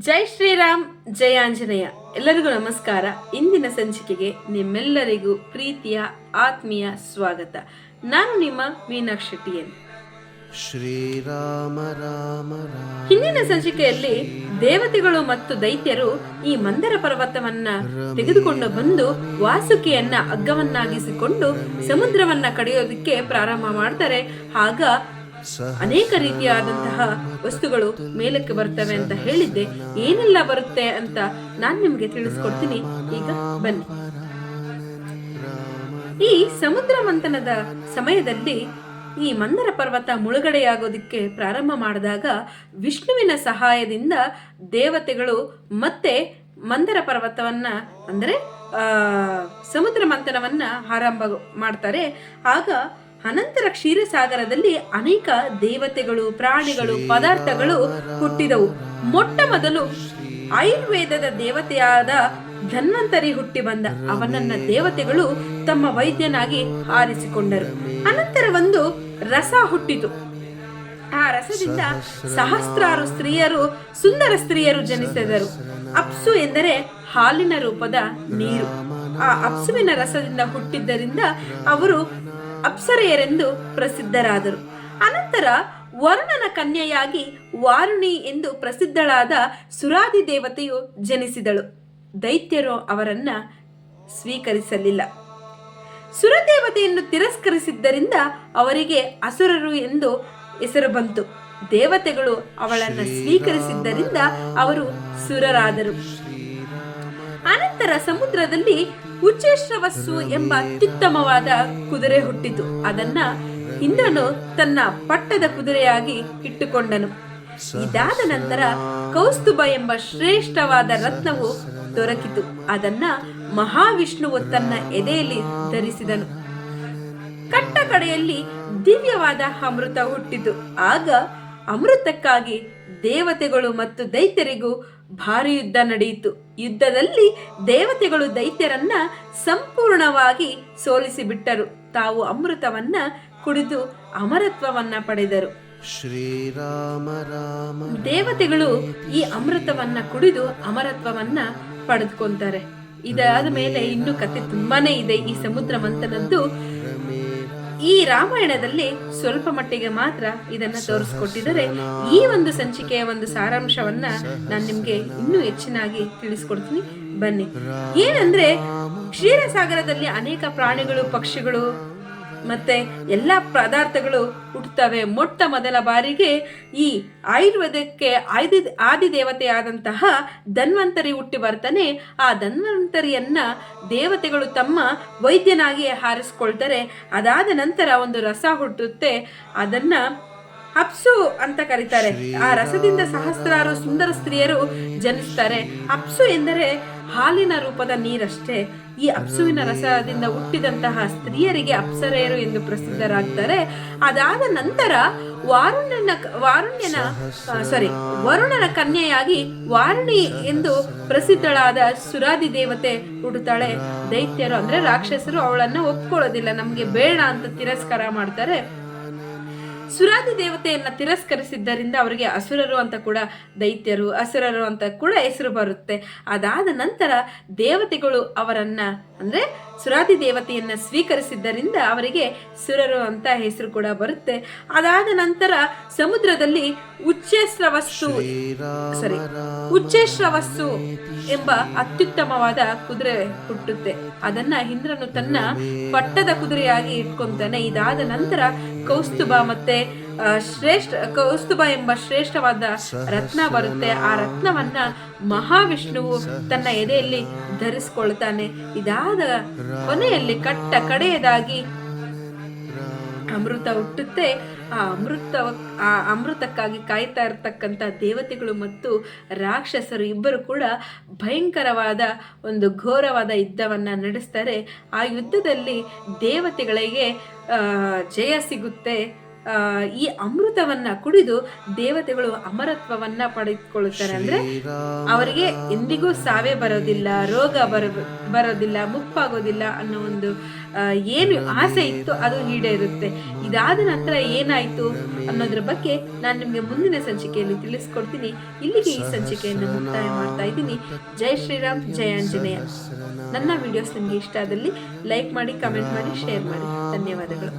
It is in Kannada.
ಜೈ ಶ್ರೀರಾಮ್, ಜೈ ಆಂಜನೇಯ. ಎಲ್ಲರಿಗೂ ನಮಸ್ಕಾರ. ಇಂದಿನ ಸಂಚಿಕೆಗೆ ನಿಮ್ಮೆಲ್ಲರಿಗೂ ಪ್ರೀತಿಯ ಆತ್ಮೀಯ ಸ್ವಾಗತ. ನಾನು ನಿಮ್ಮ ಮೀನಾಕ್ಷಿ ಶೆಟ್ಟಿಯನ್. ಶ್ರೀರಾಮ ರಾಮ ರಾಮ. ಹಿಂದಿನ ಸಂಚಿಕೆಯಲ್ಲಿ ದೇವತೆಗಳು ಮತ್ತು ದೈತ್ಯರು ಈ ಮಂದರ ಪರ್ವತವನ್ನ ತೆಗೆದುಕೊಂಡು ಬಂದು ವಾಸುಕಿಯನ್ನ ಹಗ್ಗವನ್ನಾಗಿಸಿಕೊಂಡು ಸಮುದ್ರವನ್ನ ಕಡಿಯೋದಕ್ಕೆ ಪ್ರಾರಂಭ ಮಾಡ್ತಾರೆ. ಆಗ ಅನೇಕ ರೀತಿಯಾದಂತಹ ವಸ್ತುಗಳು ಮೇಲಕ್ಕೆ ಬರ್ತವೆ ಅಂತ ಹೇಳಿದ್ದೆ. ಏನೆಲ್ಲ ಬರುತ್ತೆ ಅಂತ ನಾನು ನಿಮ್ಗೆ ತಿಳಿಸ್ಕೊಡ್ತೀನಿ. ಈಗ ಬನ್ನಿ. ಈ ಸಮುದ್ರ ಮಂಥನದ ಸಮಯದಲ್ಲಿ ಈ ಮಂದರ ಪರ್ವತ ಮುಳುಗಡೆಯಾಗೋದಿಕ್ಕೆ ಪ್ರಾರಂಭ ಮಾಡಿದಾಗ ವಿಷ್ಣುವಿನ ಸಹಾಯದಿಂದ ದೇವತೆಗಳು ಮತ್ತೆ ಮಂದರ ಪರ್ವತವನ್ನ ಅಂದ್ರೆ ಸಮುದ್ರ ಮಂಥನವನ್ನ ಆರಂಭ ಮಾಡ್ತಾರೆ. ಆಗ ಅನಂತರ ಕ್ಷೀರಸಾಗರದಲ್ಲಿ ಅನೇಕ ದೇವತೆಗಳು, ಪ್ರಾಣಿಗಳು, ಪದಾರ್ಥಗಳು ಹುಟ್ಟಿದವು. ಮೊಟ್ಟ ಮೊದಲು ಆಯುರ್ವೇದದ ದೇವತೆಯಾದ ಧನ್ವಂತರಿ ಹುಟ್ಟಿ ಬಂದ. ಅವನನ್ನ ದೇವತೆಗಳು ತಮ್ಮ ವೈದ್ಯನಾಗಿ ಆರಿಸಿಕೊಂಡರು. ಅನಂತರ ಒಂದು ರಸ ಹುಟ್ಟಿತು. ಆ ರಸದಿಂದ ಸಹಸ್ರಾರು ಸ್ತ್ರೀಯರು, ಸುಂದರ ಸ್ತ್ರೀಯರು ಜನಿಸಿದರು. ಅಪ್ಸು ಎಂದರೆ ಹಾಲಿನ ರೂಪದ ನೀರು. ಆ ಅಪ್ಸುವಿನ ರಸದಿಂದ ಹುಟ್ಟಿದ್ದರಿಂದ ಅವರು ಅಪ್ಸರೆಯರೆಂದು ಪ್ರಸಿದ್ಧರಾದರು. ಅನಂತರ ವರುಣನ ಕನ್ಯೆಯಾಗಿ ವಾರುಣಿ ಎಂದು ಪ್ರಸಿದ್ಧಳಾದ ಸುರಾದಿ ದೇವತೆಯು ಜನಿಸಿದಳು. ದೈತ್ಯರು ಅವರನ್ನ ಸ್ವೀಕರಿಸಲಿಲ್ಲ. ಸುರದೇವತೆಯನ್ನು ತಿರಸ್ಕರಿಸಿದ್ದರಿಂದ ಅವರಿಗೆ ಅಸುರರು ಎಂದು ಹೆಸರು ಬಂತು. ದೇವತೆಗಳು ಅವಳನ್ನು ಸ್ವೀಕರಿಸಿದ್ದರಿಂದ ಅವರು ಸುರರಾದರು. ಅನಂತರ ಸಮುದ್ರದಲ್ಲಿ ಉಚ್ಚೇಶ್ರವಸ್ಸು ಎಂಬ ಅತ್ಯುತ್ತಮವಾದ ಕುದುರೆ ಹುಟ್ಟಿತು. ಅದನ್ನ ಇಂದ್ರನು ತನ್ನ ಪಟ್ಟದ ಕುದುರೆಯಾಗಿ ಇಟ್ಟುಕೊಂಡನು. ಇದಾದ ನಂತರ ಕೌಸ್ತುಭ ಎಂಬ ಶ್ರೇಷ್ಠವಾದ ರತ್ನವು ದೊರಕಿತು. ಅದನ್ನ ಮಹಾವಿಷ್ಣುವು ತನ್ನ ಎದೆಯಲ್ಲಿ ಧರಿಸಿದನು. ಕಟ್ಟ ಕಡೆಯಲ್ಲಿ ದಿವ್ಯವಾದ ಅಮೃತ ಹುಟ್ಟಿತು. ಆಗ ಅಮೃತಕ್ಕಾಗಿ ದೇವತೆಗಳು ಮತ್ತು ದೈತ್ಯರಿಗೂ ಭಾರಿ ಯುದ್ಧ ನಡೆಯಿತು. ಯುದ್ಧದಲ್ಲಿ ದೇವತೆಗಳು ದೈತ್ಯರನ್ನ ಸಂಪೂರ್ಣವಾಗಿ ಸೋಲಿಸಿ ಬಿಟ್ಟರು. ತಾವು ಅಮೃತವನ್ನ ಕುಡಿದು ಅಮರತ್ವವನ್ನ ಪಡೆದರು. ಶ್ರೀರಾಮ ರಾಮ. ದೇವತೆಗಳು ಈ ಅಮೃತವನ್ನ ಕುಡಿದು ಅಮರತ್ವವನ್ನ ಪಡೆದುಕೊಂತಾರೆ. ಇದಾದ ಮೇಲೆ ಇನ್ನು ಕತೆ ತುಂಬಾನೇ ಇದೆ. ಈ ಸಮುದ್ರ ಮಂಥನದ್ದು ಈ ರಾಮಾಯಣದಲ್ಲಿ ಸ್ವಲ್ಪ ಮಟ್ಟಿಗೆ ಮಾತ್ರ ಇದನ್ನ ತೋರಿಸ್ಕೊಟ್ಟಿದ್ದಾರೆ. ಈ ಒಂದು ಸಂಚಿಕೆಯ ಒಂದು ಸಾರಾಂಶವನ್ನ ನಾನು ನಿಮ್ಗೆ ಇನ್ನೂ ಹೆಚ್ಚಿನಾಗಿ ತಿಳಿಸ್ಕೊಡ್ತೀನಿ. ಬನ್ನಿ. ಏನಂದ್ರೆ ಕ್ಷೀರಸಾಗರದಲ್ಲಿ ಅನೇಕ ಪ್ರಾಣಿಗಳು, ಪಕ್ಷಿಗಳು ಮತ್ತೆ ಎಲ್ಲಾ ಪದಾರ್ಥಗಳು ಹುಟ್ಟುತ್ತವೆ. ಮೊಟ್ಟ ಮೊದಲ ಬಾರಿಗೆ ಈ ಆಯುರ್ವೇದಕ್ಕೆ ಆದಿದೇವತೆಯಾದಂತಹ ಧನ್ವಂತರಿ ಹುಟ್ಟಿ ಬರ್ತಾನೆ. ಆ ಧನ್ವಂತರಿಯನ್ನ ದೇವತೆಗಳು ತಮ್ಮ ವೈದ್ಯನಾಗಿ ಹಾರಿಸ್ಕೊಳ್ತಾರೆ. ಅದಾದ ನಂತರ ಒಂದು ರಸ ಹುಟ್ಟುತ್ತೆ. ಅದನ್ನ ಅಪ್ಸು ಅಂತ ಕರೀತಾರೆ. ಆ ರಸದಿಂದ ಸಹಸ್ರಾರು ಸುಂದರ ಸ್ತ್ರೀಯರು ಜನಿಸ್ತಾರೆ. ಅಪ್ಸು ಎಂದರೆ ಹಾಲಿನ ರೂಪದ ನೀರಷ್ಟೇ. ಈ ಅಪ್ಸುವಿನ ರಸದಿಂದ ಹುಟ್ಟಿದಂತಹ ಸ್ತ್ರೀಯರಿಗೆ ಅಪ್ಸರೆಯರು ಎಂದು ಪ್ರಸಿದ್ಧರಾಗ್ತಾರೆ. ಅದಾದ ನಂತರ ವರುಣನ ಕನ್ಯೆಯಾಗಿ ವಾರುಣಿ ಎಂದು ಪ್ರಸಿದ್ಧಳಾದ ಸುರಾದಿ ದೇವತೆ ಹುಟ್ಟುತ್ತಾಳೆ. ದೈತ್ಯರು ಅಂದ್ರೆ ರಾಕ್ಷಸರು ಅವಳನ್ನ ಒಪ್ಕೊಳ್ಳೋದಿಲ್ಲ, ನಮ್ಗೆ ಬೇಡ ಅಂತ ತಿರಸ್ಕಾರ ಮಾಡ್ತಾರೆ. ಸುರಾದಿ ದೇವತೆಯನ್ನ ತಿರಸ್ಕರಿಸಿದ್ದರಿಂದ ಅವರಿಗೆ ಅಸುರರು ಅಂತ ಕೂಡ, ದೈತ್ಯರು ಅಸುರರು ಅಂತ ಕೂಡ ಹೆಸರು ಬರುತ್ತೆ. ಅದಾದ ನಂತರ ದೇವತೆಗಳು ಅವರನ್ನ ಅಂದ್ರೆ ಸುರಾದಿ ದೇವತೆಯನ್ನ ಸ್ವೀಕರಿಸಿದ್ದರಿಂದ ಅವರಿಗೆ ಸುರರು ಅಂತ ಹೆಸರು ಕೂಡ ಬರುತ್ತೆ. ಅದಾದ ನಂತರ ಸಮುದ್ರದಲ್ಲಿ ಉಚ್ಚೇಶ್ರವಸ್ಸು ಎಂಬ ಅತ್ಯುತ್ತಮವಾದ ಕುದುರೆ ಹುಟ್ಟುತ್ತೆ. ಅದನ್ನ ಇಂದ್ರನು ತನ್ನ ಪಟ್ಟದ ಕುದುರೆಯಾಗಿ ಇಟ್ಕೊಂತಾನೆ. ಇದಾದ ನಂತರ ಕೌಸ್ತುಭ ಎಂಬ ಶ್ರೇಷ್ಠವಾದ ರತ್ನ ಬರುತ್ತೆ. ಆ ರತ್ನವನ್ನ ಮಹಾವಿಷ್ಣುವು ತನ್ನ ಎದೆಯಲ್ಲಿ ಧರಿಸಿಕೊಳ್ತಾನೆ. ಇದಾದ ಕೊನೆಯಲ್ಲಿ ಕಟ್ಟ ಕಡೆಯದಾಗಿ ಅಮೃತ ಹುಟ್ಟುತ್ತೆ. ಆ ಅಮೃತಕ್ಕಾಗಿ ಕಾಯ್ತಾ ಇರತಕ್ಕಂತ ದೇವತೆಗಳು ಮತ್ತು ರಾಕ್ಷಸರು ಇಬ್ಬರು ಕೂಡ ಭಯಂಕರವಾದ ಒಂದು ಘೋರವಾದ ಯುದ್ಧವನ್ನ ನಡೆಸ್ತಾರೆ. ಆ ಯುದ್ಧದಲ್ಲಿ ದೇವತೆಗಳಿಗೆ ಜಯ ಸಿಗುತ್ತೆ. ಈ ಅಮೃತವನ್ನ ಕುಡಿದು ದೇವತೆಗಳು ಅಮರತ್ವವನ್ನ ಪಡೆದುಕೊಳ್ಳುತ್ತಾರೆ. ಅಂದ್ರೆ ಅವರಿಗೆ ಎಂದಿಗೂ ಸಾವೇ ಬರೋದಿಲ್ಲ, ರೋಗ ಬರೋದಿಲ್ಲ, ಮುಪ್ಪಾಗೋದಿಲ್ಲ ಅನ್ನೋ ಒಂದು ಏನು ಆಸೆ ಇತ್ತು ಅದು ಈಡೇರುತ್ತೆ. ಇದಾದ ನಂತರ ಏನಾಯ್ತು ಅನ್ನೋದ್ರ ಬಗ್ಗೆ ನಾನು ನಿಮ್ಗೆ ಮುಂದಿನ ಸಂಚಿಕೆಯಲ್ಲಿ ತಿಳಿಸ್ಕೊಡ್ತೀನಿ. ಇಲ್ಲಿಗೆ ಈ ಸಂಚಿಕೆಯನ್ನು ಮುಕ್ತಾಯ ಮಾಡ್ತಾ ಇದ್ದೀನಿ. ಜೈ ಶ್ರೀರಾಮ್, ಜಯ ಆಂಜನೇಯ. ನನ್ನ ವಿಡಿಯೋಸ್ ನಿಮ್ಗೆ ಇಷ್ಟ ಆದಲ್ಲಿ ಲೈಕ್ ಮಾಡಿ, ಕಮೆಂಟ್ ಮಾಡಿ, ಶೇರ್ ಮಾಡಿ. ಧನ್ಯವಾದಗಳು.